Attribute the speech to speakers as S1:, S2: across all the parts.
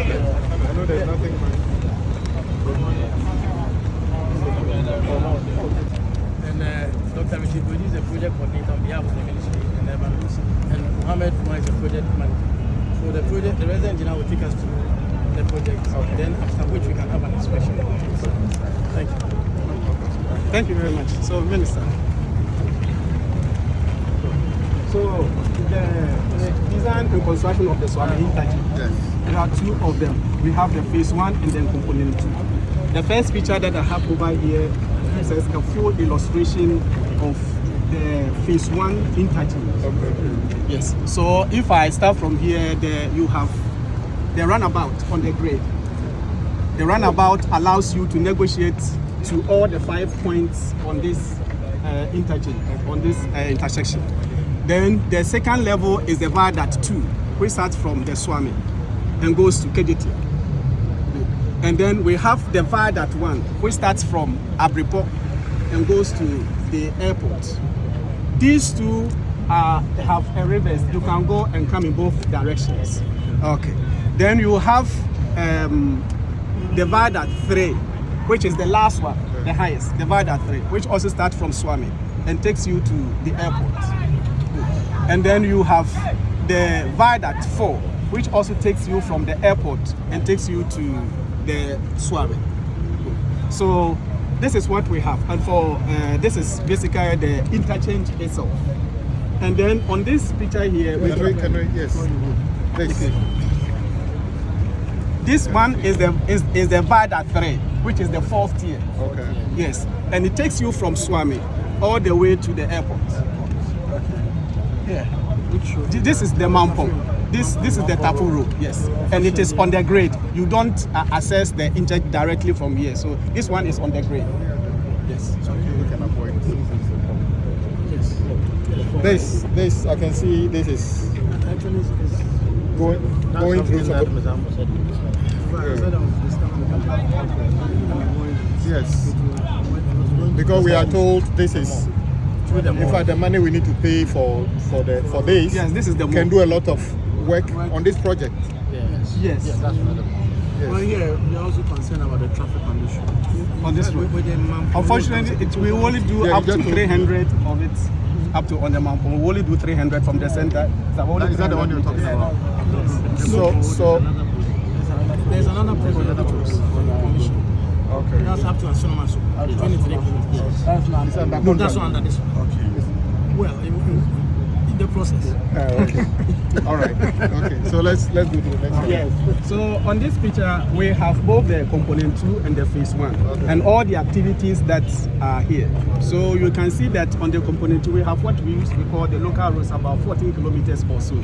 S1: know there's nothing.
S2: And Dr. Michibu is a project coordinator on behalf of the ministry and Urban Roads. And Mohammed Fuma is a project manager. So the resident engineer will take us to the project. Okay. Then after which we can have an inspection. Thank you.
S3: Thank you very much. So, Minister. So, the design and construction of the Suame Interchange.
S1: Yes.
S3: There are two of them. We have the phase 1 and then component 2. The first picture that I have over here is a full illustration of the phase 1 interchange.
S1: Okay.
S3: Yes. So if I start from here, you have the runabout on the grade. The runabout allows you to negotiate to all the 5 points on this interchange, on this intersection. Then the second level is the viaduct 2, which starts from the Suame and goes to KJT. And then we have the viaduct 1, which starts from Abripo and goes to the airport. These two have a reverse. You can go and come in both directions. Okay. Then you have the viaduct 3, which is the last one, the highest, the viaduct 3, which also starts from Suame and takes you to the airport. And then you have the viaduct 4, which also takes you from the airport and takes you to the Suame. So this is what we have, and for this is basically the interchange itself. And then on this picture here,
S1: Yes. Please.
S3: This one is the viaduct 3, which is the 4th tier.
S1: Okay.
S3: Yes, and it takes you from Suame all the way to the airport. Yeah. This is the Mampong. This is the Tapu Road, yes. And it is on the grade. You don't access the interchange directly from here. So this one is on the grade. Yes.
S1: So we can avoid this. This I can see this is going through some. Yes. Because we are told this is in fact the money we need to pay for this.
S3: Yes, this is the
S1: can do a lot of work on this project.
S3: Yes.
S2: Yes, that's another point.
S1: Yes.
S2: Well, here we are also concerned about the traffic condition
S3: On this road. Unfortunately, we only do up to 300 of it up to on the Mampong. We only do 300 from the center.
S1: Is that the one you're talking about?
S3: Yes.
S1: So
S2: there's another project that was on the commission.
S1: okay.
S2: That's up to Astronomer. 23 kilometers. That's not
S1: under
S2: that's not under this one.
S1: Okay.
S2: Well, in the process.
S1: Okay. All right. Okay. So let's go to the next one.
S3: Yes. So on this picture, we have both the component 2 and the phase 1,
S1: Okay.
S3: and all the activities that are here. So you can see that on the component 2, we have what we used to call the local roads, about 14 kilometers or so.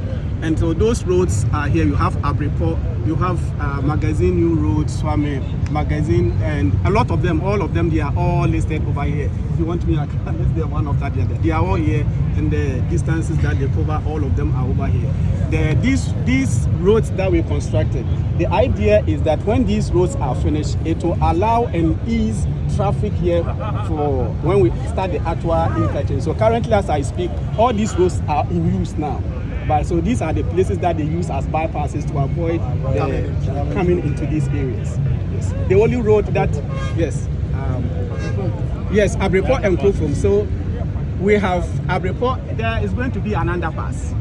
S3: And so those roads are here. You have Abripo, you have Magazine New Road, Suame, Magazine, and a lot of them, all of them, they are all listed over here. If you want me, I can list them one after the other. They are all here, and the distances that they cover, all of them are over here. These roads that we constructed, the idea is that when these roads are finished, it will allow and ease traffic here for when we start the actual interchange. So currently, as I speak, all these roads are in use now. But so these are the places that they use as bypasses to avoid coming into these areas. Yes. The only road that, yes, Abripo and Krofrom. So we have Abripo, there is going to be an underpass.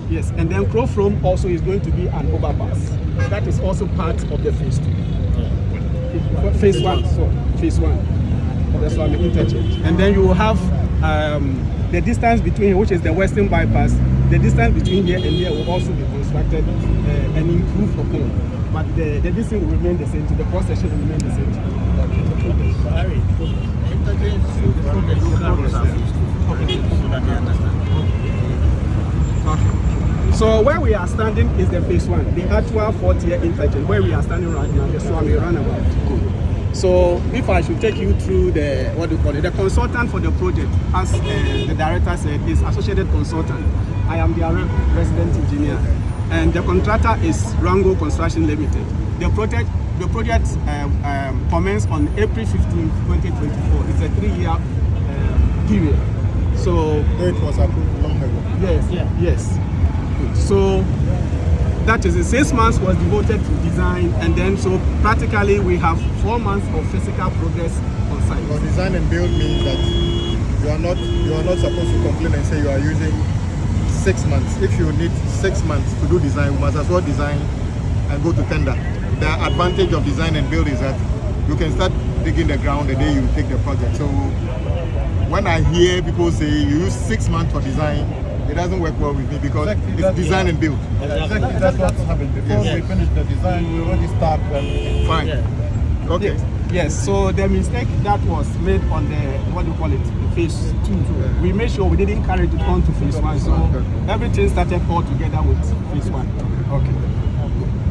S3: Yes, and then Krofrom also is going to be an overpass. That is also part of the phase 2. Phase 1, so phase 1. That's why the interchange. And then you will have the distance between, which is the western bypass, the distance between here and here will also be constructed and improved upon. But the distance will remain the same, the cross section will remain the same. So where we are standing is the phase 1, the actual 4th-tier interchange. Where we are standing right now, the Suame roundabout. So if I should take you through the, what do you call it, the consultant for the project, as the director said, is Associated Consultant. I am their resident engineer. And the contractor is Rango Construction Limited. The project commenced on April 15, 2024. It's a 3-year period. So
S1: it was approved long ago.
S3: yes, yes. So that is, 6 months was devoted to design, and then so practically we have 4 months of physical progress on site.
S1: But design and build means that you are not supposed to complain and say you are using 6 months. If you need 6 months to do design, you must as well design and go to tender. The advantage of design and build is that you can start digging the ground the day you take the project. So when I hear people say you use 6 months for design, it doesn't work well with me because it's design and build.
S4: Exactly, that's what happened. Before we finish the design, we already start.
S1: Fine. Okay.
S3: Yes, so the mistake that was made on the, what do you call it, phase 2, we made sure we didn't carry it on to phase 1. So everything started all together with phase 1. Okay.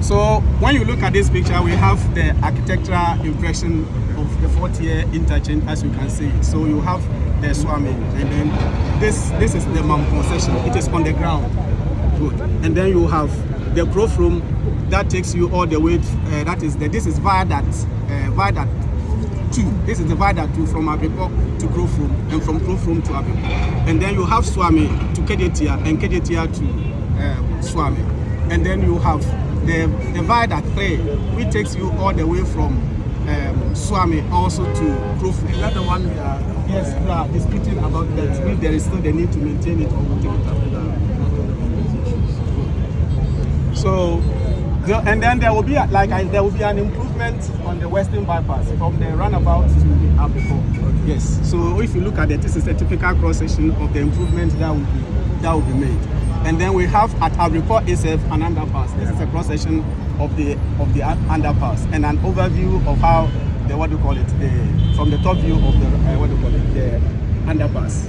S3: So when you look at this picture, we have the architectural impression of the Suame Interchange, as you can see. So you have the Suame, and then this is the MAM concession. It is on the ground. Good. And then you have the growth room that takes you all the way. This is viaduct 2. This is the viaduct 2 from Abepo to growth room, and from growth room to Abepo. And then you have Suame to Kejetia, and Kejetia to Suame. And then you have the viaduct 3, which takes you all the way from Suame also to growth room.
S2: Is that the one we are?
S3: Yes, we are disputing about that. If there is still the need to maintain it or we'll take it after that. So, and then there will be there will be an improvement on the western bypass from the roundabout to Abepo. Yes. So if you look at it, this is a typical cross section of the improvement that will be made. And then we have at Abepo itself an underpass. This is a cross section of the underpass and an overview of how the from the top view of the the underpass.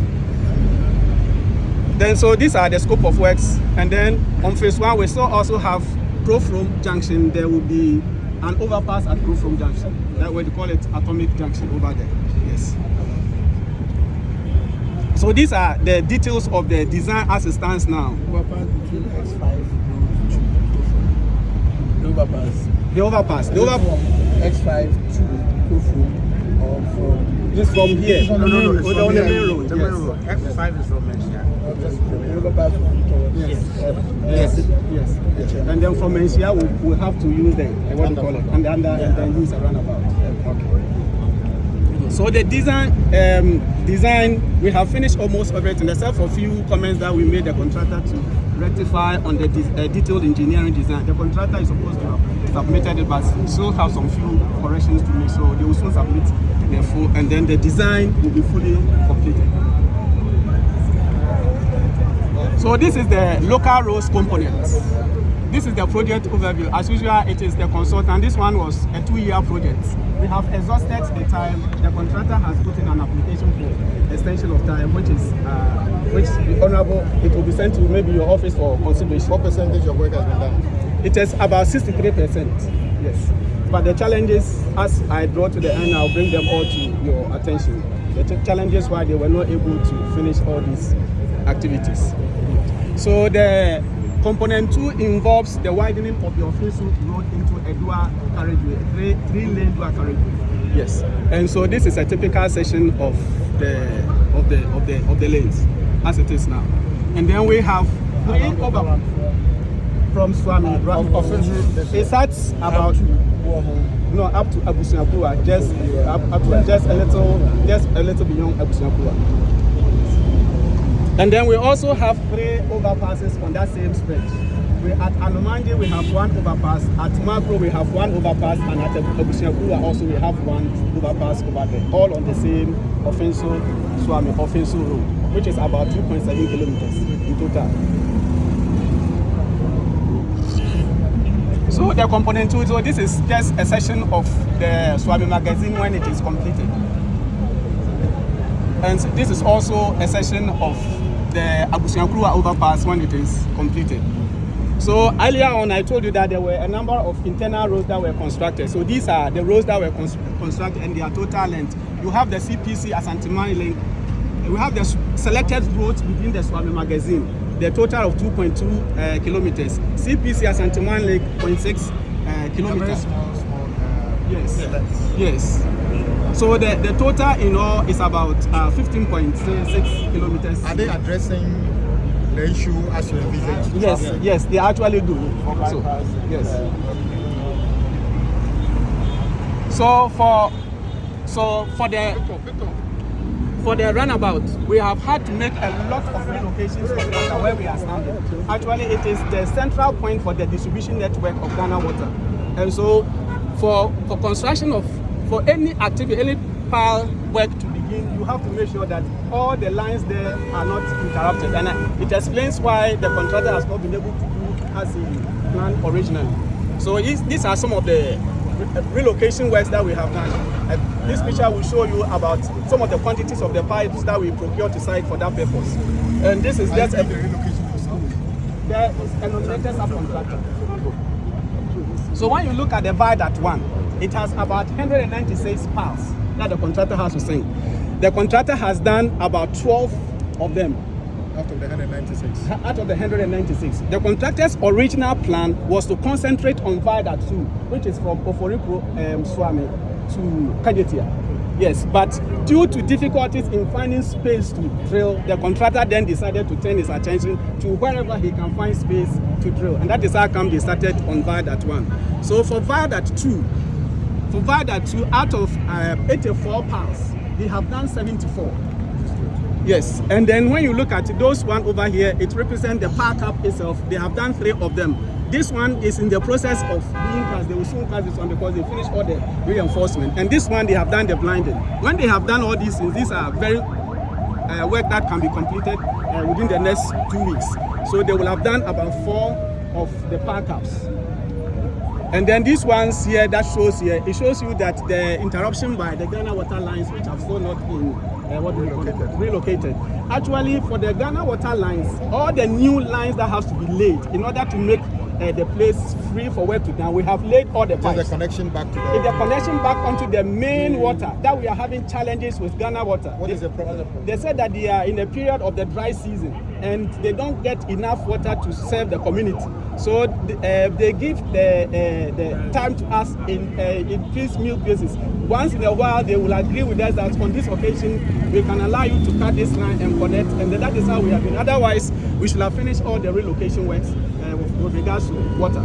S3: Then so these are the scope of works, and then on phase 1 we still also have Grove Room Junction. There will be an overpass at Grove Room Junction. That way they call it Atomic Junction over there. Yes. So these are the details of the design as it stands now.
S2: Overpass between X5 to overpass.
S3: The overpass.
S2: From X5 to Grove Room, or from
S3: Just from here.
S2: No,
S3: on the main road.
S2: the main road. X5 is from Menchia. The overpass will be towards
S3: Yes. And then from Menchia, we'll have to use the and then use a roundabout. Okay. So the design, we have finished almost everything, except for a few comments that we made the contractor to rectify on the detailed engineering design. The contractor is supposed to have submitted it, but still have some few corrections to make, so they will soon submit the full, and then the design will be fully completed. So this is the local roads components. This is the project overview. As usual, it is the consultant. This one was a 2-year project. We have exhausted the time. The contractor has put in an application for extension of time, which is the honorable. It will be sent to maybe your office for consideration.
S1: What percentage of work has been done?
S3: It is about 63%. Yes. But the challenges, as I draw to the end, I'll bring them all to your attention. The challenges why they were not able to finish all these activities. So the component 2 involves the widening of the official road into a dual carriageway, three-lane dual carriageway. Yes. And so this is a typical section of the lanes as it is now. And then we have 3 over from Suame. It starts about up to Abusiapua, just a little beyond Abusiapua. And then we also have 3 overpasses on that same stretch. At Anomanji we have 1 overpass, at Makro we have 1 overpass, and at Abusiapua also we have 1 overpass over there, all on the same Suame Road, which is about 2.7 kilometers in total. So the component 2, so this is just a section of the Suame magazine when it is completed. And this is also a section of the Abusiapua overpass when it is completed. So earlier on, I told you that there were a number of internal roads that were constructed. So these are the roads that were constructed and their total length. You have the CPC Asantemani link. We have the selected roads within the Suame magazine. The total of 2.2 kilometers. CPC Asantemani link 0.6 kilometers. Yes. So the total in all is about 15.6 kilometers.
S1: Are they addressing the issue as you envisage?
S3: Yes, they actually do. So, yes. So for the runabout, we have had to make a lot of relocations from where we are standing. Actually, it is the central point for the distribution network of Ghana Water. And so for construction for any activity, any power work to begin, you have to make sure that all the lines there are not interrupted. And it explains why the contractor has not been able to do as he planned originally. So these are some of the relocation works that we have done. This picture will show you about some of the quantities of the pipes that we procure to site for that purpose. And this is just a relocation for some. There is a nominated subcontractor. So when you look at the viaduct one, it has about 196 piles that the contractor has to sink. The contractor has done about 12 of them.
S1: Out of the 196?
S3: Out of the 196. The contractor's original plan was to concentrate on viaduct 2, which is from Oforiko Suame to Kajetia. Yes, but due to difficulties in finding space to drill, the contractor then decided to turn his attention to wherever he can find space to drill. And that is how come they started on viaduct 1. So for viaduct 2, out of 84 piles, they have done 74. Yes, and then when you look at those one over here, it represents the power cap itself. They have done 3 of them. This one is in the process of being cast. They will soon cast this one because they finish all the reinforcement. And this one, they have done the blinding. When they have done all these things, these are very work that can be completed within the next 2 weeks. So they will have done about 4 of the power caps. And then these ones here, that shows here, it shows you that the interruption by the Ghana Water lines, which have still not been relocated. Actually, for the Ghana Water lines, all the new lines that have to be laid in order to make the place free for work to done, we have laid all the pipes.
S1: The connection back to
S3: the connection back onto the main water that we are having challenges with Ghana Water.
S1: What is the problem?
S3: They said that they are in a period of the dry season and they don't get enough water to serve the community. So they give the time to us in piecemeal basis. Once in a while, they will agree with us that on this occasion, we can allow you to cut this line and connect, and that is how we have been. Otherwise, we should have finished all the relocation works with regards to water.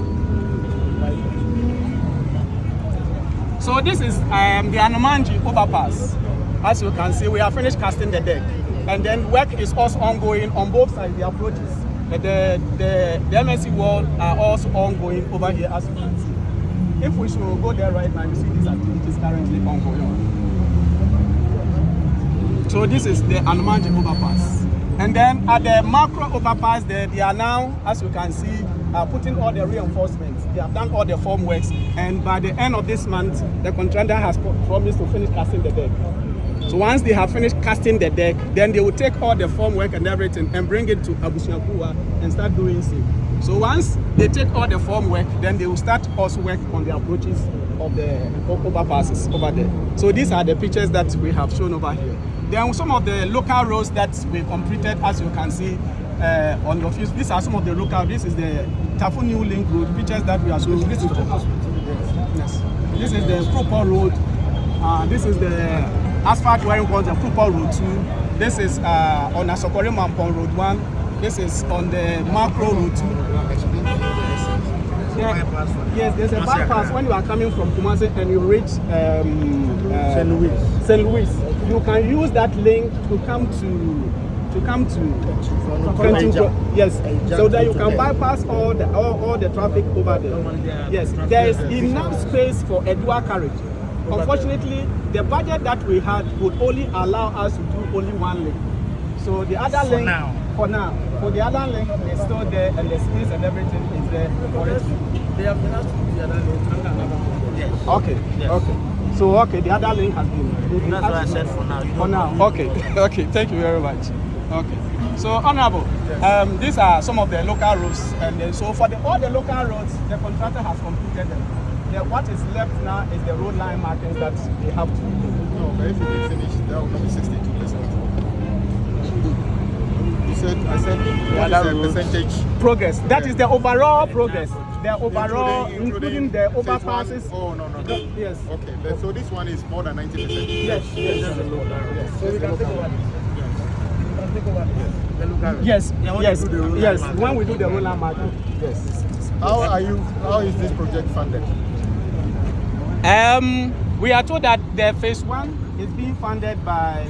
S3: So this is the Anomanji overpass. As you can see, we have finished casting the deck, and then work is also ongoing on both sides, the approaches. The MSC wall are also ongoing over here, as you can see. If we should go there right now, you see these activities currently ongoing. So this is the Anomanji overpass. And then at the macro overpass, they are now, as you can see, putting all the reinforcements. They have done all the form works. And by the end of this month, the contractor has promised to finish casting the deck. So once they have finished casting the deck, then they will take all the form work and everything and bring it to Abusiakua and start doing so. So once they take all the form work, then they will start also work on the approaches of the overpasses over there. So these are the pictures that we have shown over here. Then some of the local roads that we completed, as you can see on your views. These are some of the local. This is the Tafu New Link Road. Pictures that we are showing. This is the hospital. Yes. This is the proper road. This is the asphalt wiring called the proper road 2. This is on Asokore Mampong Road 1. This is on the macro road 2. Yes, there's a bypass when you are coming from Kumasi and you reach St. Louis. You can use that link to come to yes, so that you can bypass all the traffic over there. Yes, there is enough space for a dual carriage. Unfortunately, the budget that we had would only allow us to do only one link. So the other link, for the other link is still there, and the space and everything is there for it.
S2: They have been asked to do the other link under another one. Yes.
S3: Okay. Yes. Okay. So the other link has been.
S2: That's what I said for now.
S3: For now. Okay. Okay. Thank you very much. Okay. So honorable, these are some of the local roads, and so for all the local roads, the contractor has completed them. What is left now is the road line markings that they have to do.
S1: No, but if you did finish, that will not be 62%. I said, what is the percentage?
S3: Progress. That is the overall progress. The overall, including the overpasses.
S1: Oh, no.
S3: Yes.
S1: Okay, so this one is more than 90%.
S3: Yes.
S2: So we can take one. take over the local.
S3: Yes,
S2: They want
S3: yes,
S2: to do the roller
S3: yes.
S2: market.
S3: When we do the roller market, yes.
S1: How is this project funded?
S3: We are told that the phase 1 is being funded by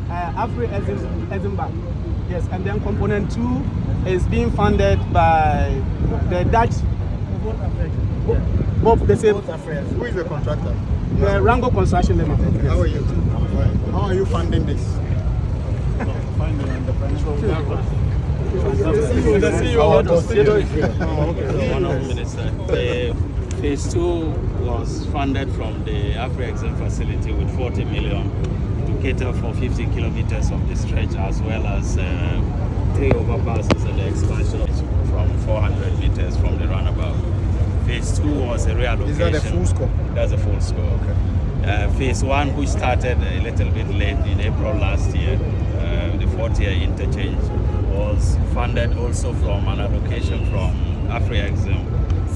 S3: Afri-Exim Bank. Yes, and then component 2 is being funded by the Dutch. Both the same.
S1: Who is the contractor?
S3: The Rango Construction Limited. Yes.
S1: How are you? How are you funding this?
S4: Finally, on the financial level.
S3: The CEO.
S5: Honourable Minister, the phase 2 was funded from the Afri-Exim facility with 40 million to cater for 50 kilometers of the stretch, as well as 3 overpasses and the expansion from 400 meters from the runabout. Phase 2 was a reallocation.
S1: Is that a full scope?
S5: That's a full scope. Okay. Phase 1, which started a little bit late in April last year, the Suame Interchange, was funded also from an allocation from Afri-Exim,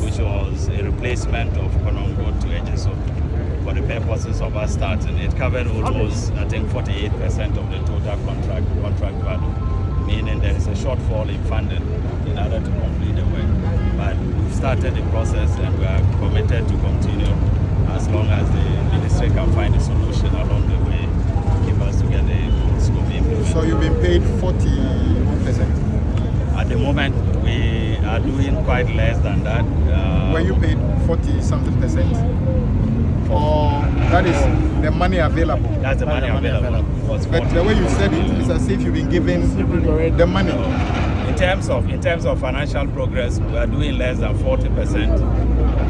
S5: which was a replacement of Konongo to Ejiso for the purposes of us starting. It covered almost, I think, 48% of the total contract value, meaning there is a shortfall in funding in order to complete the work. But we've started the process and we are committed to continue as long as the ministry can find a solution along the way to keep us together full scope implemented.
S1: So you've been paid 40%.
S5: At the moment, we are doing quite less than that.
S1: Were you paid 40-something%? Or that is the money available?
S5: That's the money available. Was
S1: But
S5: 40.
S1: the way you said it is as if you've been given the money.
S5: In terms of financial progress, we are doing less than 40%,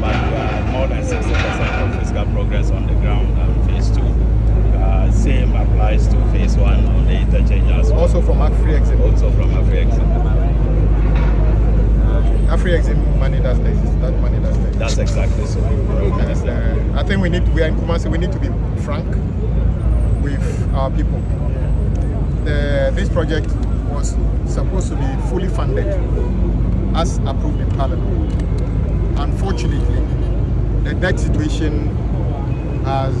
S5: but we are more than 60% of physical progress on the ground on phase 2. Same applies to phase 1 on the interchange as well.
S1: Also from Afri-Exim.
S5: Also from Afri-Exim.
S1: Afri-Exim money doesn't exist. That money doesn't exist.
S5: That's exactly so.
S1: And I think we are in Kumasi, we need to be frank with our people. This project was supposed to be fully funded as approved in Parliament. Unfortunately, the debt situation has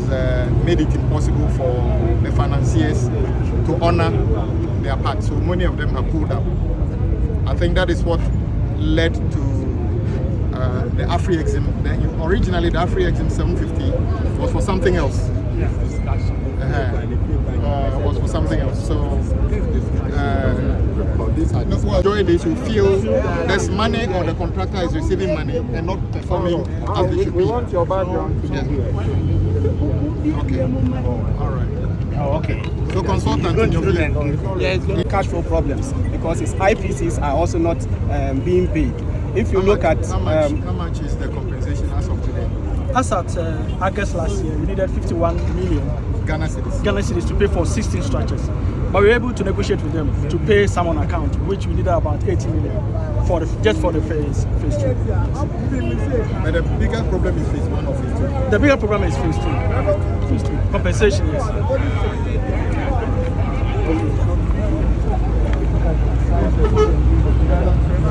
S1: made it impossible for the financiers to honor their part. So many of them have pulled up. I think that is what led to the Afri-Exim. Originally, the Afri-Exim 750 was for something else. Was for something else. So, enjoy this, you feel there's money or the contractor is receiving money and not performing as they should be.
S4: We want your background to be here.
S1: Okay. All right.
S3: Oh, okay.
S1: So consultant in your field.
S3: Yeah, it's going to cash flow problems because its IPCs are also not being paid. If you look at
S1: how much is the compensation as of today?
S6: As at August last year, we needed 51 million
S1: Ghana cedis.
S6: Ghana cedis to pay for 16 structures. But we were able to negotiate with them to pay some on account, which we needed about 80 million just for the phase 2.
S1: But the bigger problem is phase 1 or phase 2.
S6: The bigger problem is phase 2. Phase 2. Compensation, yes.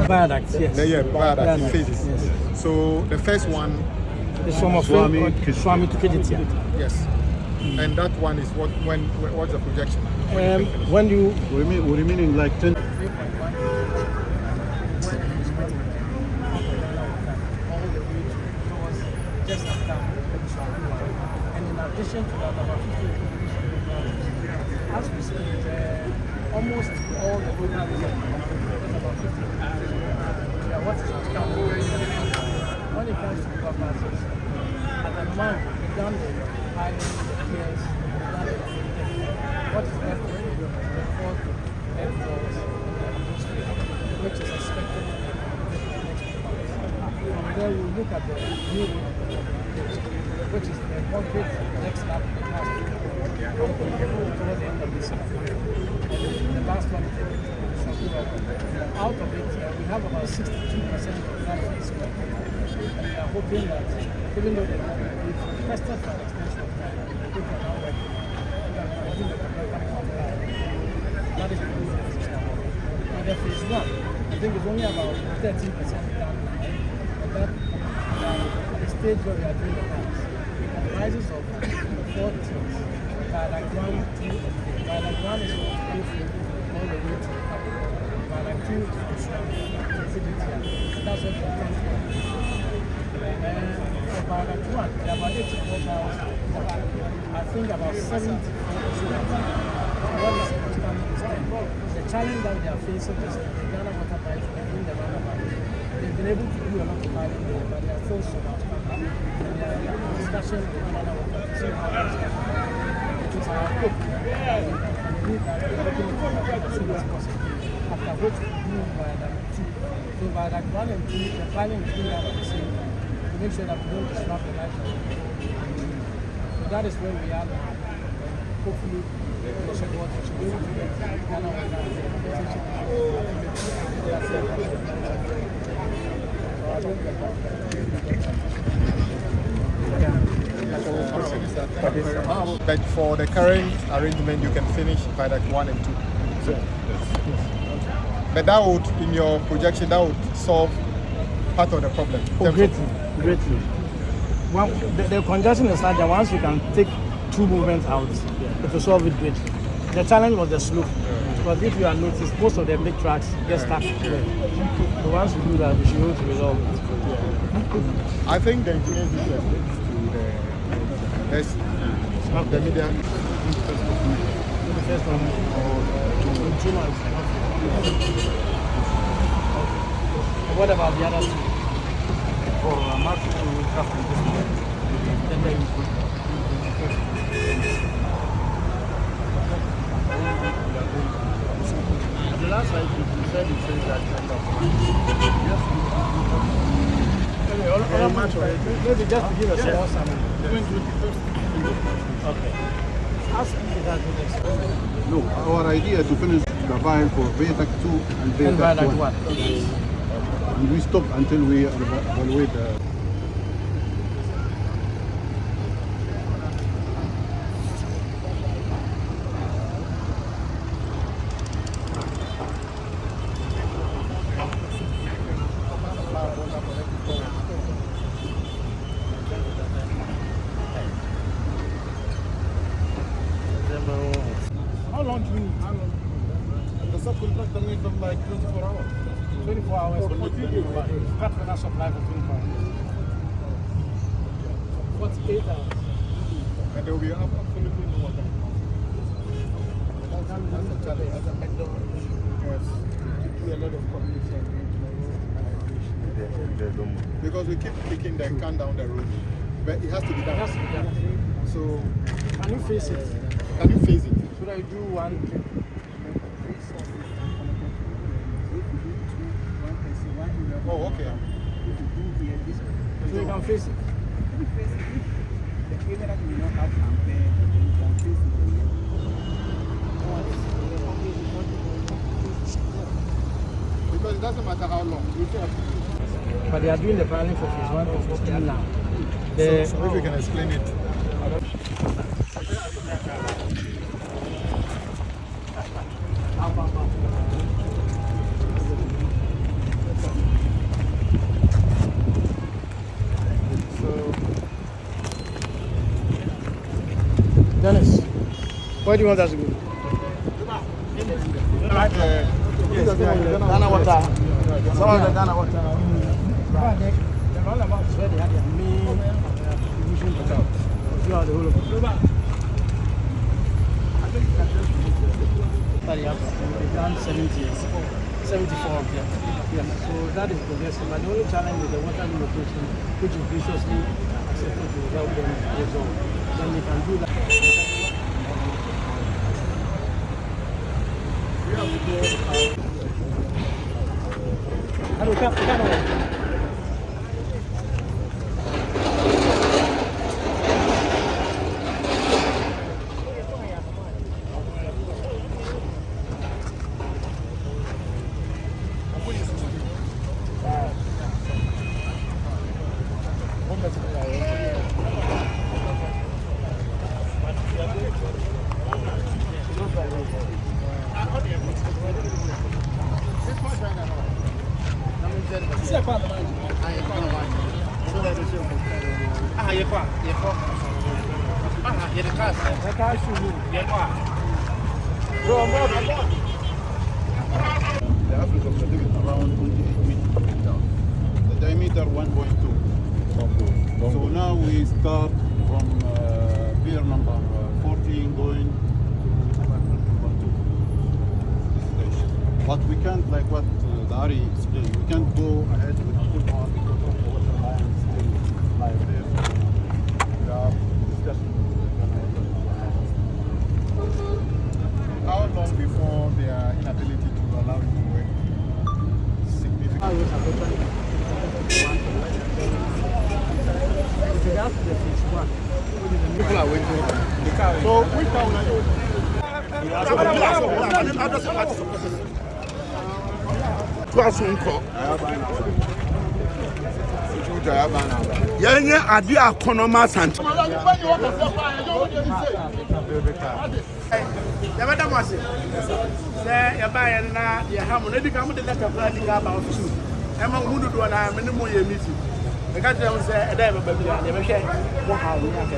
S6: Viaduct, yes.
S1: Yeah, viaduct in
S6: Viaduct,
S1: phases.
S6: yes.
S1: So the first one,
S6: The Suame to Kejitia.
S1: yes. And that one is what's the projection?
S6: When you
S4: We remain in like 10.
S2: Just after, and in addition to that, about 50 as we speak, almost all the local is about 50. Yeah, what is outcome? When it comes to river passes, at the moment, we've done the piling, the piers, we've done the what is left is the fourth end walls, which is expected in the next few months. From there, we'll look at the new which is the concrete next up the past towards the end of this year. And the last one is out of it, we have about 62% of that is work. And we are hoping that even though we've requested for an extension of time, we can now work. That is the position. And the phase 1, I think it's only about 13% done now. And that at the stage where we are doing the plans, it comprises of 4 teams. Diagram 1, 2, and 3. Diagram 1 is what we pay for all the way to Viaduct 2 to that's what we're trying to do. And for Viaduct 1, there are about 84 miles. I think about 70. What is outstanding is 10. The challenge that they are facing is the Ghana water pipes in the roundabout. They've been able to do a lot of piling there, but they are still some outstanding. And they are in discussion with the Ghana water to see how that's going to happen. It is our hope that we can conclude that we are looking into that as soon as possible. After which we do Viaduct 2. So Viaduct 1 and 2, the piling is doing that at the same time to make sure that we don't disrupt the life of the people. So that is where we are now. Hopefully, we should be able to get Ghana water.
S1: But for the current arrangement, you can finish Viaduct 1 and 2. So, but that would, in your projection, that would solve part of the problem.
S2: Oh, greatly. Well, the congestion is that once we can take two movements out, it will solve it greatly. The challenge was the slope. Because if you have noticed, most of the big trucks get stuck. So once we do that, we should be able to resolve it.
S1: I think the engineers need to explain to the media.
S2: The first one, in 2 months. What about the other two? For maximum traffic this month, then they will the last time you said you changed that kind of maybe just to give a small sample. Okay.
S4: No, our idea is to finish the vine for Viaduct 2 and Viaduct 1. And we stop until we evaluate the...
S2: How long do you need?
S4: The subcontractor needs them like 24 hours.
S2: 24 hours for cut for that supply for 24 hours. 48 hours.
S1: And there will be absolutely no water.
S2: That's a challenge. That's a McDonald's.
S1: Yes.
S2: Do a lot of communication.
S1: Because we keep kicking the can down the road. But it has to be
S2: It has
S1: done.
S2: to be done.
S1: So,
S2: Can you face it?
S1: can you phase it?
S2: So that you do one.
S1: Oh, okay.
S2: So you can face it.
S1: Because it doesn't matter how long. You still have to do it.
S2: But they are doing the planning for phase 1 and phase 2 now.
S1: So if you can explain it.
S2: Dennis, where do you want us to go? Ghana water. Some of the Ghana water. The roundabout is where they had their main distribution put out throughout the whole of it. They've done 70 years, 74 of them. Yes, so that is progressive. But the only challenge is the water limitation, which is graciously accepted to help them resolve. Then they can do that. Hello, come.
S4: surface of the divot around 28 meters down. The diameter 1.2. So now we start from pier number 14 going to number 2. This is the issue. But we can't, like what the Ari explained, we can't go ahead with the full power because of the water line still live there. We are discussing with the
S1: How long before their inability to allow you to work? Significant. People are waiting. So which town are you?
S7: Yenye adi akonoma sant.
S6: Yabada mwase. Say yabaya na ye hamu na dika mu de letter practical ba office. Ema hudu do na me ne mo ye meeting. Me ka tell say e dai baba bia ye be hwe mo ha wo ya ka.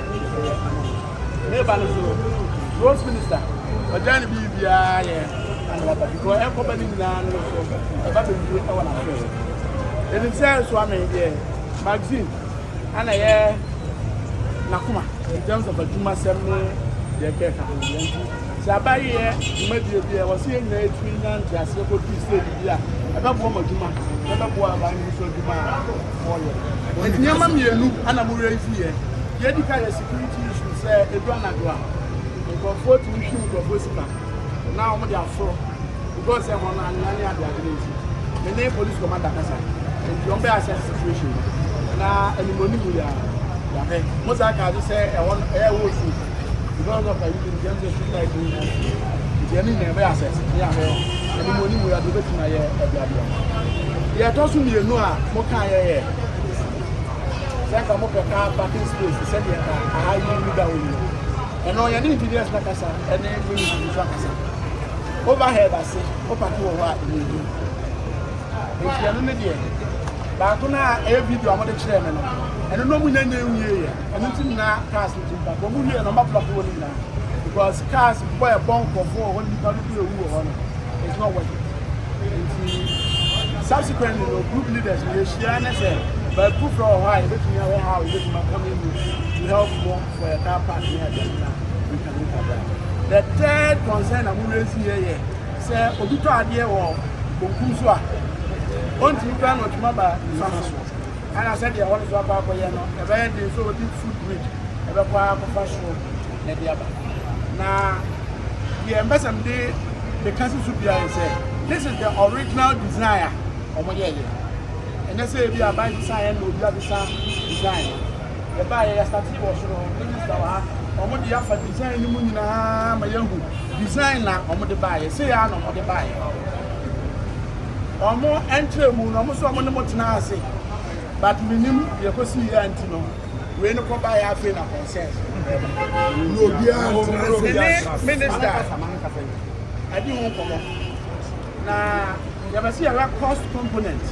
S6: Me ba no so. Road minister. Ojani bi bia ye anaba because e ko ba ni na no so. E ba be bi e wa na so. Then say Suame magazine ana ye nakuma in terms of a Juma ceremony they care ka sabaye imedie bia wo se na etwinya ntiase ko tu stage bia e ba bo maduma e ba bo aba ni so duma oye etinyama mienu ana mo re fi ye di ka security issue say edu anagwa ko fotu issue ko bosika now mo dey afro because e mo na anani ade agree me ne police commander kasa e yombe assess situation na anybody who ya most I can say I want air was because of you can just like the any never access yeah anybody who are debating na yeah to so me no a mo kan ye say ka mo ka parking space say the car I you da we and no you need to just like asa and then we need to kasa overhead I say o park wo wa ni if you no dey ba ko na e video amode kire me no eno no mu na na ewie ya eno tin na cars tin ba ko mu wie no ma block wo ni na because cars boy bon ko for when you can do ewu ho no it's not worth it. Subsequently no group leaders we share na say but proof for why bet me how you bet me come in to help more for a car park here na we can look at that. The third concern am raise here say obi to ade wo konkuso a on to plan on tomaba farmers. And I said, I want to go back for you. A very so deep food bridge. A very professional. Now, the ambassador, the council should be say, this is the original desire of my area. And they say, we are buying design, we have design. The buyer started was minister, or what the offer design, my young designer, or the buyer. Say, I know what the buyer. Or more entry moon, almost one more than but we knew you could see here and no. We no come by half in a consensus. No, minister. I didn't come now. You ever see a cost component?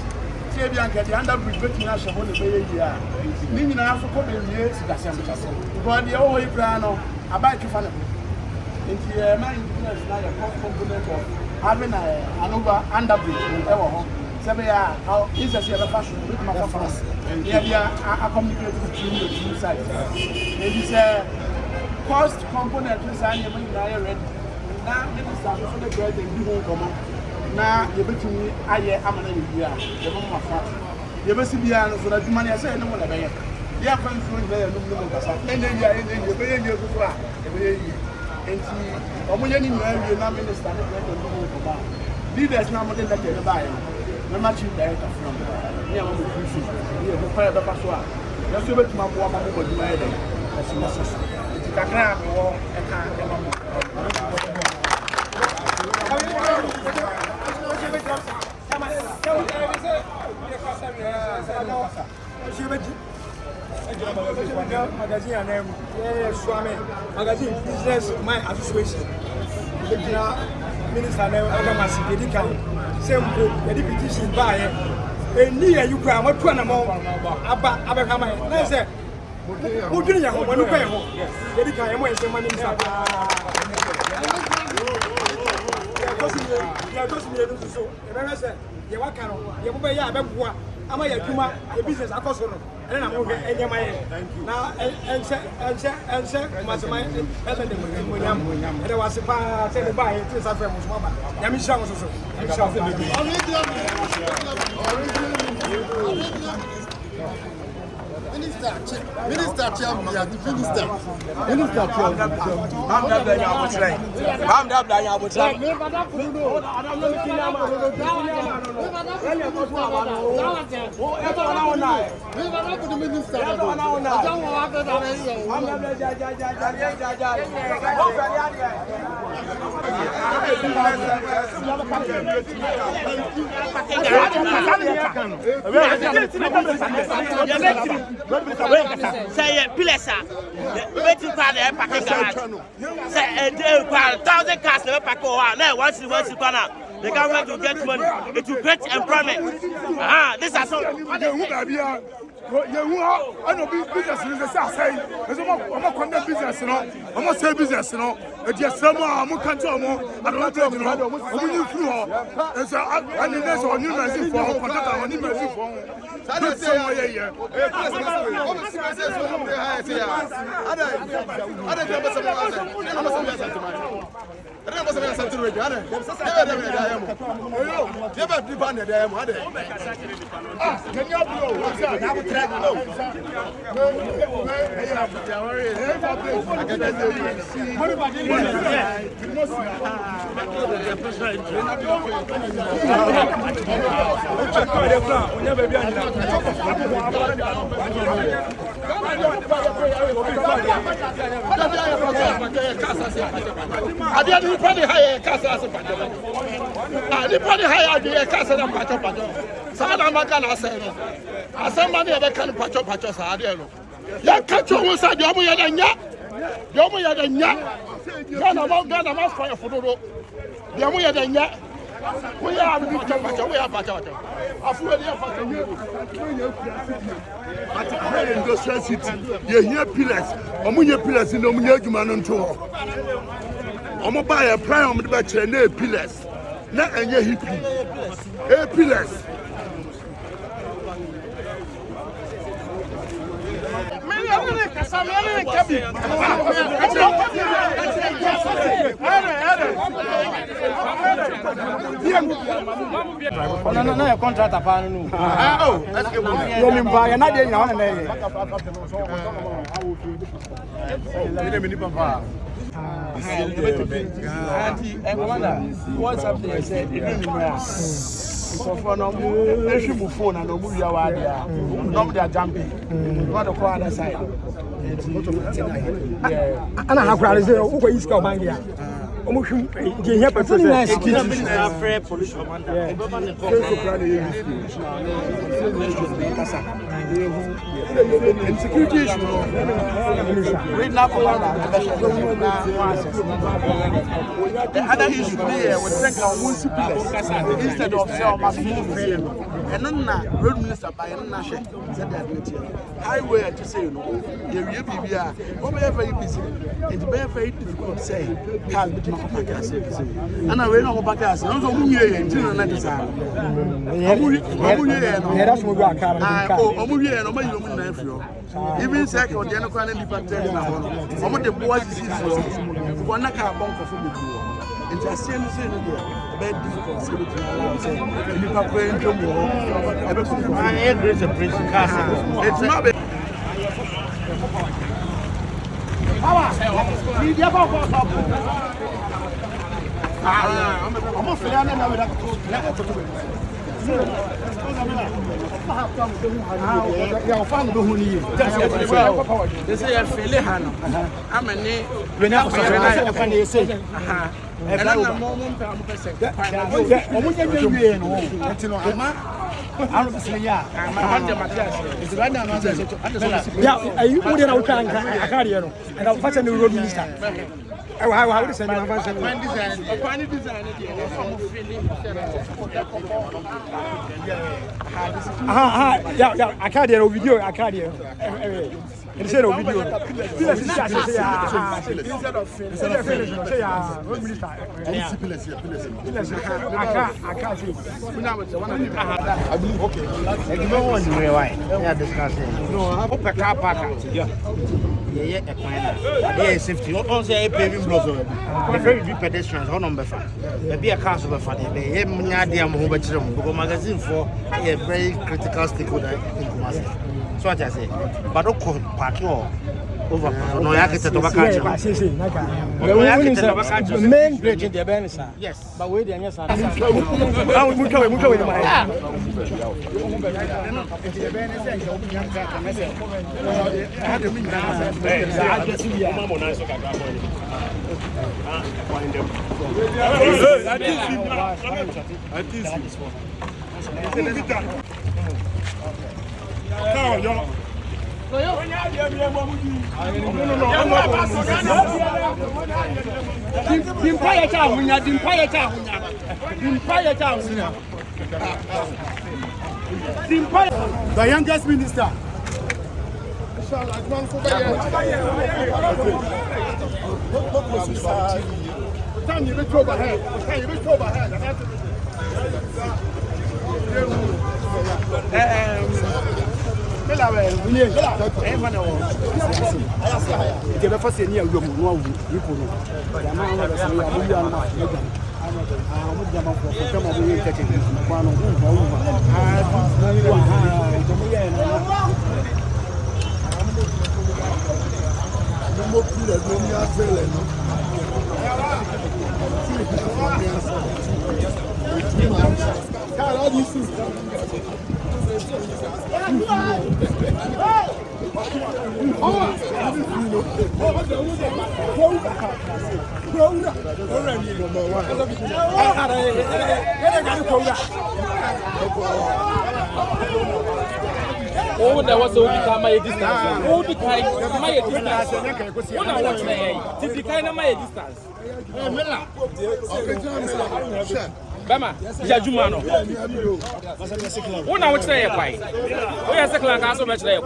S6: Say, Bianca, the underbridge between us and the year. Meaning, I have to come in here to the but the whole plan about you for them. Into your mind, now a cost component of having an underbridge. How is a fashion with my conference? I communicate between the two sides. Maybe say cost component is ready. Now, minister, so the bread and you won't come. Now, you're between me, I am an idea. The mama fat. You must be on so that money I say no one ever. You have friends who there, no one, and then you're paying your good work. And see, minister, leaders now, they let you buy. No matter director from me, I'm going to be here. We fire the passport. Just to bet my boy, my boy, my head. That's necessary. It's a crap or a car. Magazine Suame magazine business my association. Minister Kumasi dedicated simple petition by a near you cry what one among about my I said who do you have when you pay home? Dedicated when some money
S8: business and I'm okay, and my now and I was a buy it is a famous mama. Let me show us.
S1: Minister, Minister,
S9: say Pilesa, waiting for the packing garage. Say 1,000 cars never pack over. Now once you corner, the government will get money. It will create employment. This is so.
S7: I know business is the same. I'm not conduct business, no. I'm not say business, no. It's just someone I'm can't tell more. I don't tell you. I'm you through. And so I need this on new message for contact on new message for. That's so yeah. Industrial city, you hear pillars, pillars in the human tour. I'm buy a prime of the pillars, not a hippie, pillars.
S8: No, contract upon what's up there? So for no phone and no movie award there. No, they are jumping. What the other side? And I have crowds there who is coming here. Almost the pollution. Insecurity issue. Read now for the other issue there was instead of sell my small and then road minister by a said that highway to say, you know, whatever you busy, it's very difficult to say, can't be and I went on back as I was a movie until the next time. Even second, the other department, some of the boys is one car bump for food. And just saying, very difficult to say. My head is a prison castle. It's not bad. I'm not feeling they say I feel it. I'm a name. When I say, and I'm a moment. How would send I can't hear a video. I can't hear.
S7: Instead of video. Pillars is instead of finish. Say road minister.
S1: Pillars.
S7: I can't see.
S1: I believe okay.
S10: You know what you mean? Why? Yeah, discussing. No, I have a car park. Yeah, a plan. Yeah, safety. Don't say paving blocks. If you be pedestrians, how number five? Maybe a car super funny. They have because magazine for a very critical stakeholder in Kumasi. So what I say, but don't call park over. No, I get to the
S2: main bridge in the Benisa.
S10: Yes,
S2: but wait, the yes,
S7: The youngest minister.
S11: Oh, there was my distance. Oh, the kind of my distance. What I watch there, the kind of my distance. Bama, Jajumano. When I would say a pie, we are second class so much there.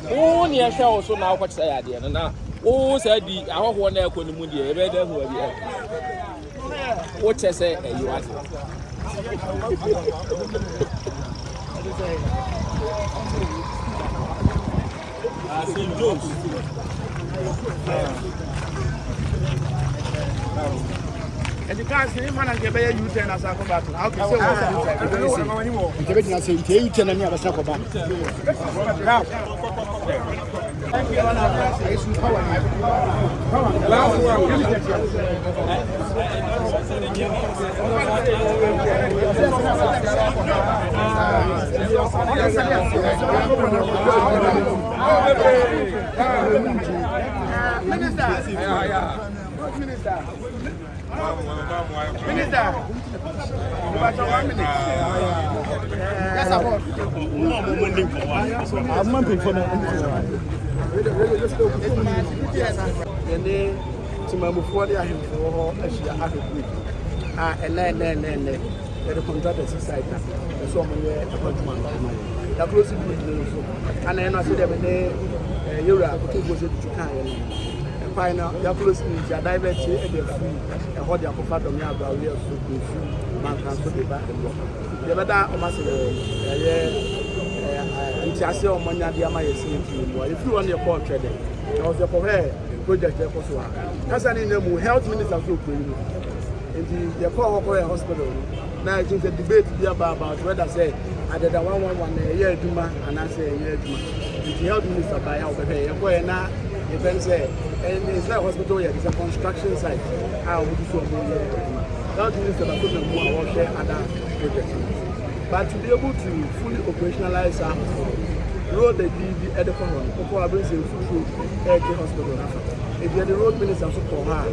S11: Oh, near show so now what's the idea? Now, oh, said the our one there could move the better who are what I say, you are. St. John's.
S6: And you can't see him and get better you turn as a combat. How can you say, you turn and never stop about now? Minister, final, your close means your diversity and your free, and what your papa don't have about real food, man can put it back and walk. The better almost and Chassis or money at the Amaya saying to you, if you want your portrait, I was your project. That's an in health minister of in the power hospital. Now it is a debate here about whether say I did a 111 year Duma and I say a year Duma. The health minister by our pay, now. Events and it's not a hospital yet, it's a construction site. I will do so. That means that I couldn't more share other projects. But to be able to fully operationalize our hospital, road the editor one, people are bringing through air hospital. If you're the road minister, so for her,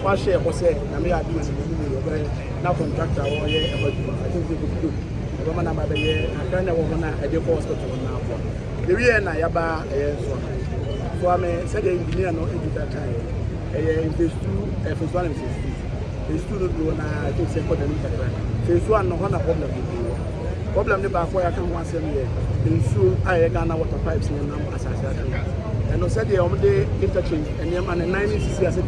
S6: my share was said, I may have been now contractor or I think they could do. I can't woman at the hospital now. The real Nayaba, Suame said the engineer no into that time. Phase 2, phase 1 and phase 2. Phase 2 do I think second and phase 1 no one problem with you. Problem the back where I can once in so I Ghana water pipes in them association. And I said the interchange and the man in 1960 I said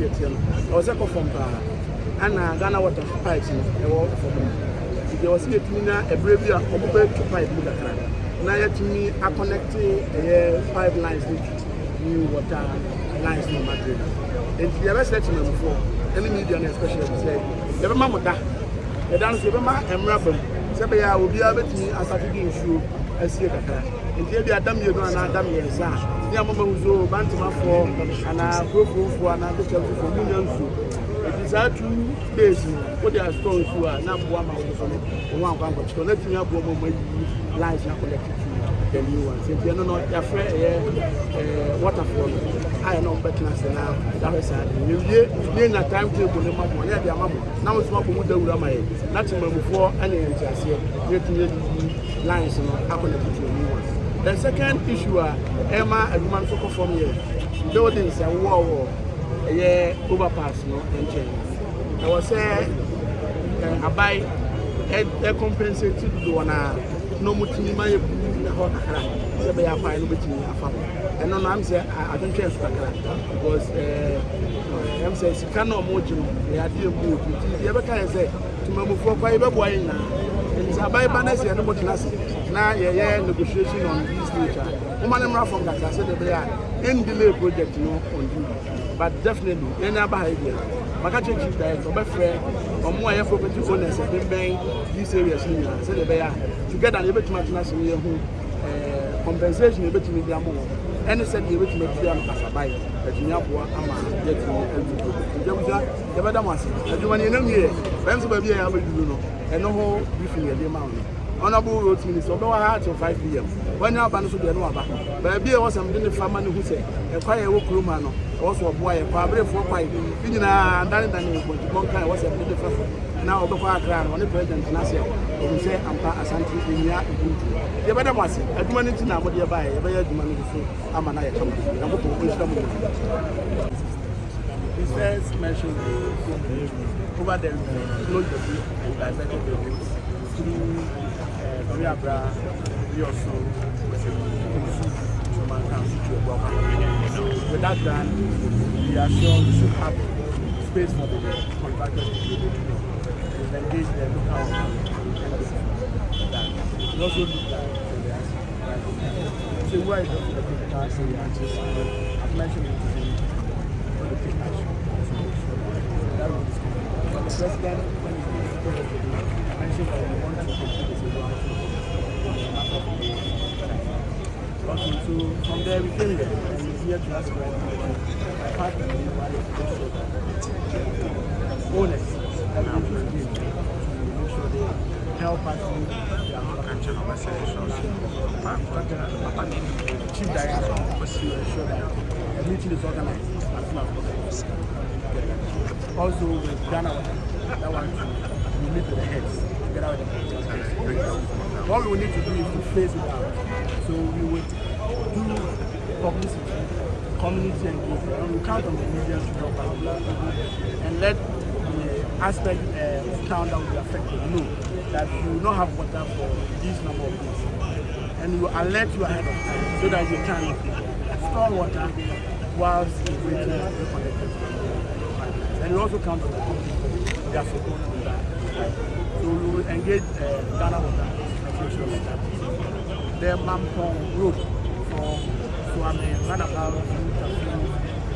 S6: I was a from and Ghana water pipes in the water for them. There was a brave pipe. Now to me, I connected pipelines with new water lines in Madrid. And the other said to me before, any media especially say, never mamma that. The dance of Emma and Rabin, Sabaya will be able to as I begin to see a car. And here be a dummy and a dummy and son. Yamama Uzo, Bantima for and I go for another chapter for millions. It is our 2 days. What they are storing to are not one of one bank. So let me have one lines and collected to the new ones. If you are not afraid, waterfall, I know better now. That is you need a timetable. Now it's not for the Uramay. Not before any interest here. Lines and connected to the new one. The second issue, Emma and woman so from here. Buildings and war. Overpass no change. I was I buy a compensated one no much my hot so they are fine with me and no I'm saying I don't change because I'm saying cannot mojo they are deal good the other kind say to move for quite a boy now and it's a buy banners and nobody now negotiation on this nature woman from that I said they are in delay project on you. But definitely, any other idea. Makachi chief director, my friend, or more property owners have been buying these areas in here. So they are together a bit much national compensation, a bit to media more. And said they would make them as a buy, but you know, I'm getting the madam was. And you want to know here, when somebody I will do, and no whole briefing the amount. Honorable Road Minister, no hard till 5 p.m. When you are banning to the Nova, but there was some dinner family who say, a quiet woman, also a boy, a probably 4 5. You know, and then one kind was a little first. Now, the fire ground, when the president Nasser, who say, I'm a Santi in here. The better was it. I do manage now what you buy, a better money to say, I'm an eye company. I'm going to his first mentioned over there, close the book and diverted the books through. We also with that done, we are sure we should have space for the contractors to be able to engage the local we also look at so where is the critical area? I've mentioned it for the technician. That was the president when he mentioned that we want to complete this okay, so from there we came there and we're here to ask for part of the owners that we will give to make sure they help us with their chief director to ensure that the meeting is organized as soon as possible. Also with Ghana, that one to meet with the heads together with the what we need to do is to phase it out. So we would do publicity, community engagement, and we count on the media to help us and let the aspect of town that will be affected know that you will not have water for this number of days. And we will alert you ahead of time so that you can store water whilst waiting to be connected to the pipelines. And we also count on the community for their support on that. So we will engage Ghana Water. The Mampong Road for Suame, roundabout,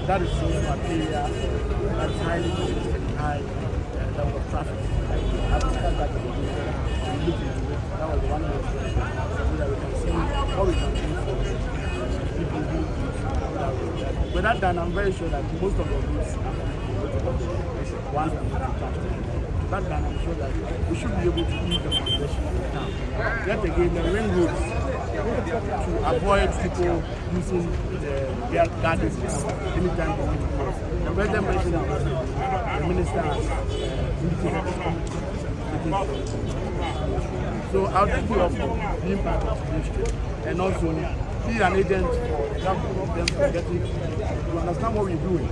S6: that is also an area that is highly high level of traffic. I discussed that with you. Look into it. That was one of the things so that we can see what we can do for people who use that road. With that done, I'm very sure that most of the roads are once and that done, I'm sure that we should be able to use the congestion of the town. Yet again, the ring roads to avoid people using their gardens anytime they want to cross. The president mentioned that the minister has indicated so I'll thank you all for being part of this trip and also be an agent for the government of them to get it to understand what we're doing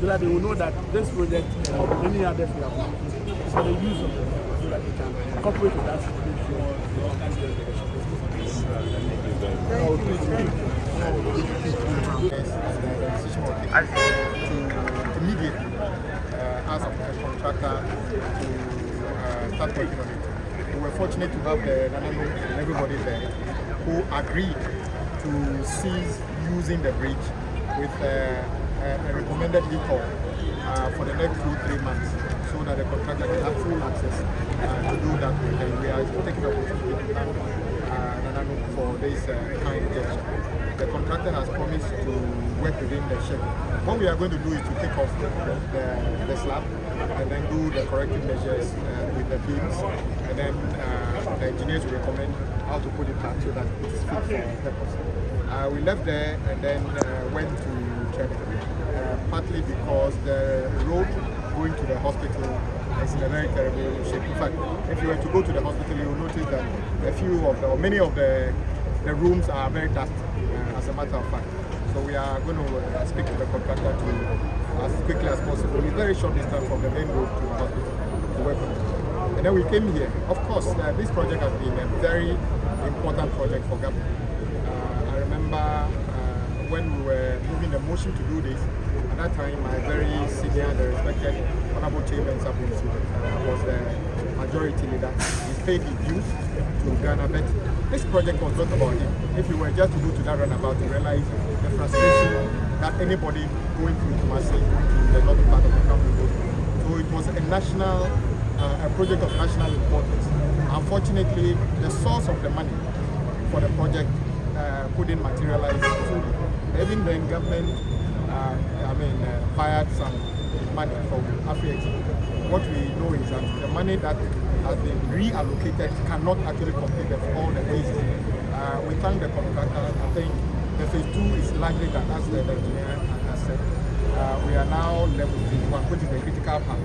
S6: so that they will know that this project and any others we have for the use of the so that they can cooperate with that situation
S1: to immediately ask a contractor to start working on it. We were fortunate to have the Nanano and everybody there who agreed to cease using the bridge with a recommended recall for the next 2-3 months, so that the contractor can have full access to do that. And we are taking the opportunity to thank Nanano for this kind gesture. The contractor has promised to work within the schedule. What we are going to do is to take off the slab and then do the corrective measures with the beams, and then the engineers will recommend how to put it back so that it's fit for purpose. We left there and then went to China, partly because the road going to the hospital is in a very terrible shape. In fact, if you were to go to the hospital, you will notice that many of the rooms are very dusty, as a matter of fact. So we are going to speak to the contractor to, as quickly as possible, a very short distance from the main road to the hospital, to work on it. And then we came here. Of course, this project has been a very important project for government. I remember when we were moving the motion to do this, at that time my very senior, the respected Honorable Chairman Sabunsi was the majority leader. He paid his dues to Ghana, but this project was not about him. If you were just to go to that runabout, you realize the frustration that anybody going through Kumasi, going to the northern part of the country goes through. So it was a national, a project of national importance. Unfortunately, the source of the money for the project couldn't materialize fully. Even then, government, fired some money from AfriEx. What we know is that the money that has been reallocated cannot actually complete all the phases. We thank the contractor. I think the phase 2 is likely that, as the engineer has said, we are now left with phase 1, which is the critical part.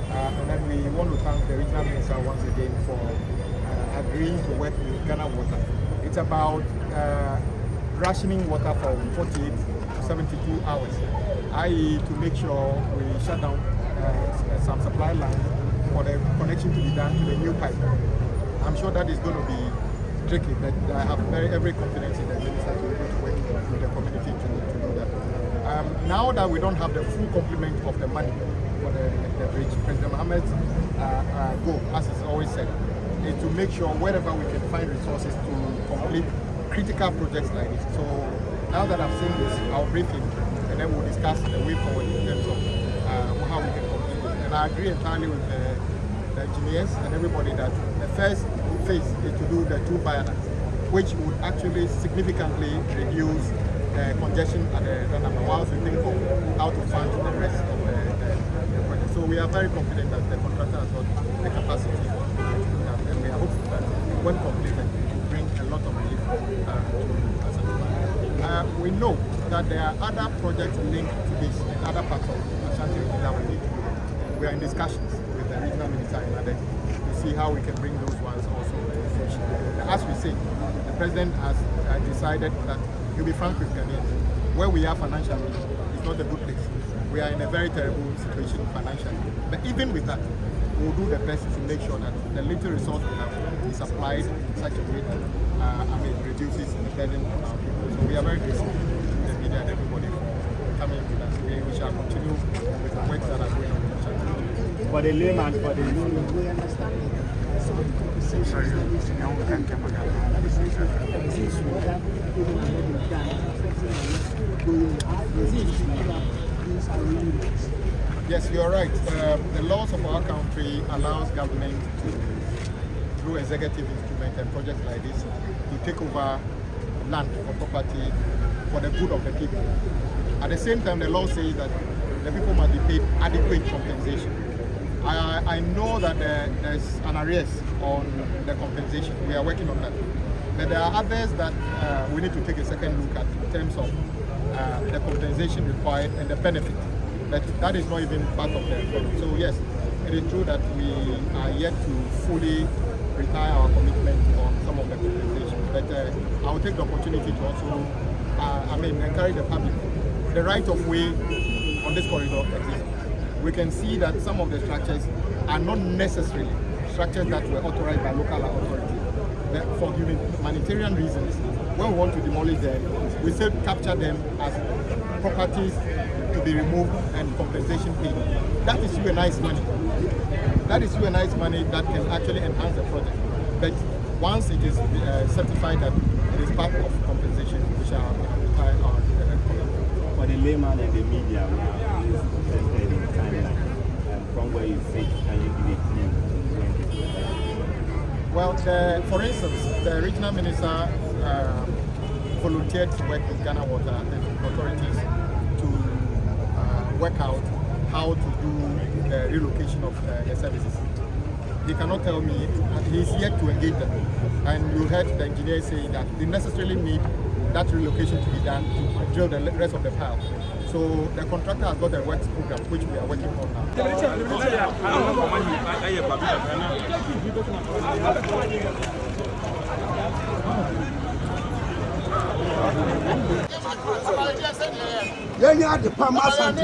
S1: And then we want to thank the regional minister once again for agreeing to work with Ghana Water. It's about rationing water for 48 to 72 hours, i.e. to make sure we shut down some supply lines for the connection to be done to the new pipe. I'm sure that is going to be tricky, but I have every confidence in the minister to be able to work with the community to do that. Now that we don't have the full complement of the money for the bridge, President Mohammed's goal, as he's always said, is to make sure wherever we can find resources to complete critical projects like this. So now that I've seen this, I'll brief him and then we'll discuss the way forward in terms of how we can complete it. And I agree entirely with the engineers and everybody that the first phase is to do the 2 viaducts, which would actually significantly reduce the congestion at the runabout, whilst we think of how to fund the rest of the project. So we are very confident that the contractor has got the capacity to do that, and we are hopeful that when completed, it will bring a lot of relief to Asante. We know that there are other projects linked to this in other parts of Ashanti region that we need to do. We are in discussions with the regional minister in Ade to see how we can bring those ones also to fruition. As we say, the president has decided that he'll be frank with Ghanaians. Where we are financially is not a good place. We are in a very terrible situation financially. But even with that, we'll do the best to make sure that the little resource we have is applied in such a way that reduces the burden on our people. So we are very grateful to the media and everybody for coming with us. We shall continue with the work that are going on in the channel.
S10: For the layman, for the layman, we understand
S1: Yes, you are right. The laws of our country allows government to, through executive instrument and projects like this, to take over land or property for the good of the people. At the same time, the law says that the people must be paid adequate compensation. I know that there's an arrears on the compensation. We are working on that. But there are others that we need to take a second look at in terms of the compensation required and the benefit. But that is not even part of the problem. So yes, it is true that we are yet to fully retire our commitment on some of the compensation. But I will take the opportunity to also, encourage the public. The right of way on this corridor exists. We can see that some of the structures are not necessarily structures that were authorized by local authority. for humanitarian reasons, when we want to demolish them, we still capture them as properties to be removed and compensation paid. That is UNI's money. That is UNI's money that can actually enhance the project. But once it is certified that it is part of compensation, we shall retire our
S12: for the layman and the media, from where you sit, can you give a clue?
S1: Well, for instance, the regional minister volunteered to work with Ghana Water authorities to work out how to do the relocation of the services. He cannot tell me, he's yet to engage them. And you heard the engineer say that they necessarily need that relocation to be done to drill the rest of the pile. So the contractor has got a works program which we are working on now.
S7: Yeah, the Palmas and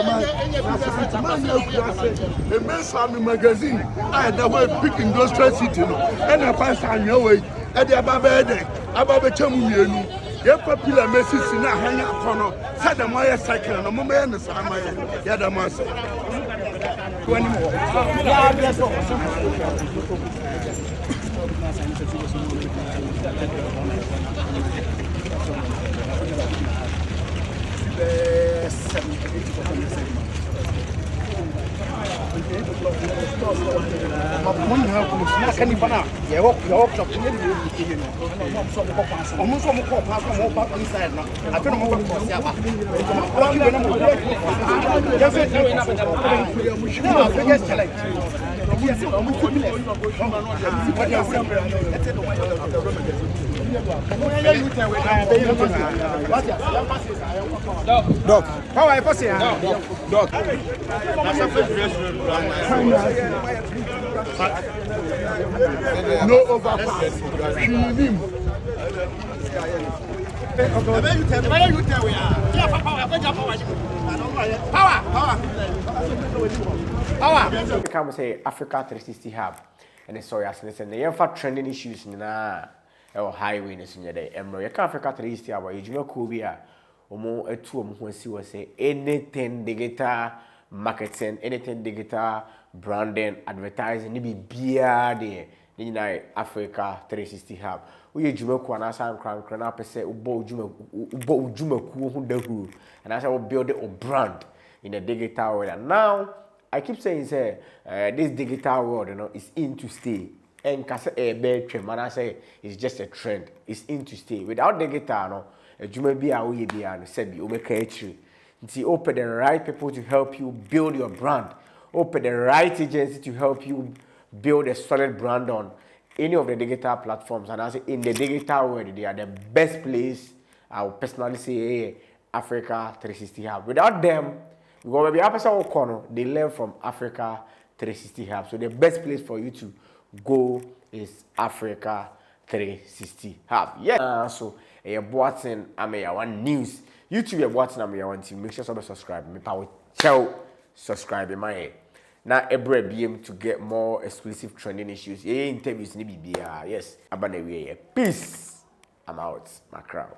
S7: the Mensami magazine. I had a big industrial city, and a pass on your way at the Ababede, Ababechamu. Your popular message in a hang up corner, said the Maya cycle, and a moment and the Sama Yadamasa. 20 more.
S10: Doc, how are you passing? Doc.
S7: No overpass.
S10: Power. Come say Africa 360 Hub, and sorry, as listen, the info trending issues na highway in the day. Africa 360 Hub, you know, Kubia, Omo, a two who see was say anything digital marketing, anything digital branding, advertising, ni beer there. Ni na Africa 360 Hub. We juma kwa na san kran na pese ubo juma ku hu dahu. And I say we build a brand in the digital world. And now I keep saying say this digital world, you know, is in to stay. And kase a bad trend, man, I say it's just a trend. It's in to stay. Without digital, no, juma bi a we bi an sebi o make it. Open the right people to help you build your brand. Open the right agency to help you build a solid brand on any of the digital platforms. And I say in the digital world, they are the best place. I would personally say Africa 360 Hub. Without them, we go maybe episode corner. They learn from Africa 360 Hub. So the best place for you to go is Africa 360 Hub. Yeah. So you're watching. One news. YouTube, you're watching. One team. Make sure to subscribe. Me power tell subscribe in my head. Now, every BM to get more exclusive trending issues. Yeah, interviews ni BBR. Yes. Abane we. Peace. I'm out. My crowd.